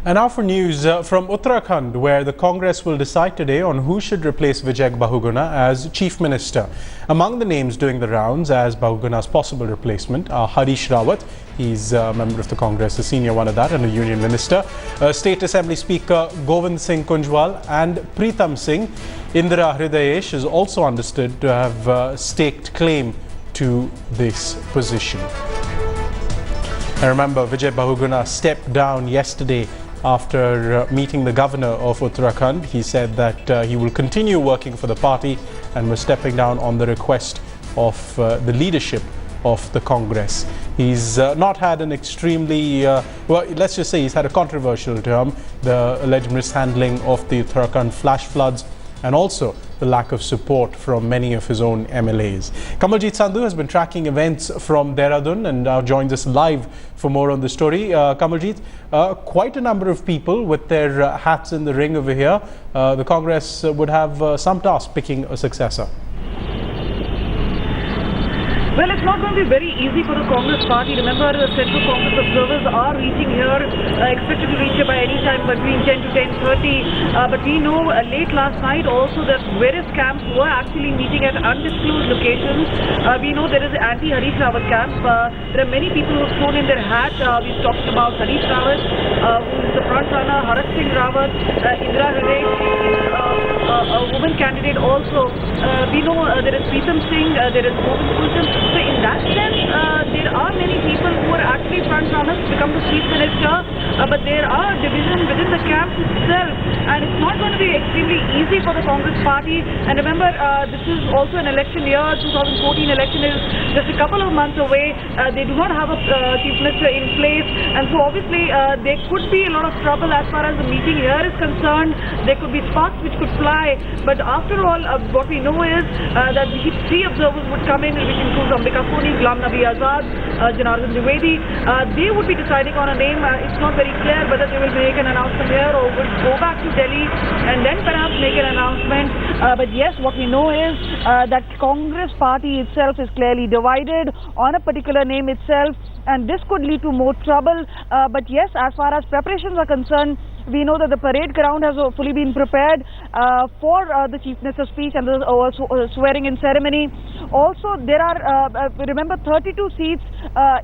And now for news from Uttarakhand, where the Congress will decide today on who should replace Vijay Bahuguna as Chief Minister. Among the names doing the rounds as Bahuguna's possible replacement are Harish Rawat, he's a member of the Congress, a senior one of that, and a Union Minister, State Assembly Speaker Govind Singh Kunjwal and Pritam Singh. Indira Hridayesh is also understood to have staked claim to this position. I remember Vijay Bahuguna stepped down yesterday after meeting the governor of Uttarakhand. He said that he will continue working for the party and was stepping down on the request of the leadership of the Congress. He's not had an extremely, well, let's just say he's had a controversial term, the alleged mishandling of the Uttarakhand flash floods and also the lack of support from many of his own MLAs. Kamaljit Sandhu has been tracking events from Dehradun and now joins us live for more on the story. Kamaljit, quite a number of people with their hats in the ring over here. The Congress would have some task picking a successor. Well, it's not going to be very easy for the Congress party. Remember, the Central Congress observers are reaching here, expected to reach here by any time between 10 to 10:30. But we know late last night also that various camps were actually meeting at undisclosed locations. We know there is an anti-Harish Rawat camp. There are many people who have thrown in their hat. We've talked about Harish Rawat, who is the front runner, Harat Singh Rawat, Indira Hridayesh, a woman candidate also. We know there is Pritam Singh, there is Govind Singh. So in that sense, there are many people who are actually front runners to become the Chief Minister, but there are divisions within the camp itself, and it's not going to be extremely easy for the Congress party. And remember, this is also an election year. 2014 election is just a couple of months away. They do not have a Chief Minister in place, and so obviously there could be a lot of trouble as far as the meeting here is concerned. There could be sparks which could fly, but after all, what we know is that the three observers would come in, which includes Ambika Soni, Ghulam Nabi Azad, Janardhan Dwivedi. They would be deciding on a name. It's not very clear whether they will make an announcement here or will go back to Delhi and then perhaps make an announcement. But yes, what we know is that Congress party itself is clearly divided on a particular name itself, and this could lead to more trouble. But yes, as far as preparations are concerned, we know that the parade ground has fully been prepared for the Chief Minister's speech and the swearing-in ceremony. Also, there are, remember, 32 seats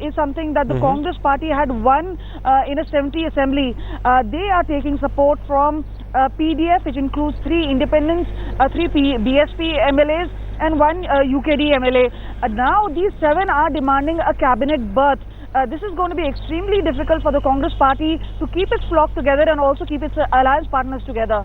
is something that the Congress party had won in a 70 assembly. They are taking support from PDF, which includes 3 independents, 3 BSP MLAs, and 1 UKD MLA. Now, these 7 are demanding a cabinet berth. This is going to be extremely difficult for the Congress party to keep its flock together and also keep its alliance partners together.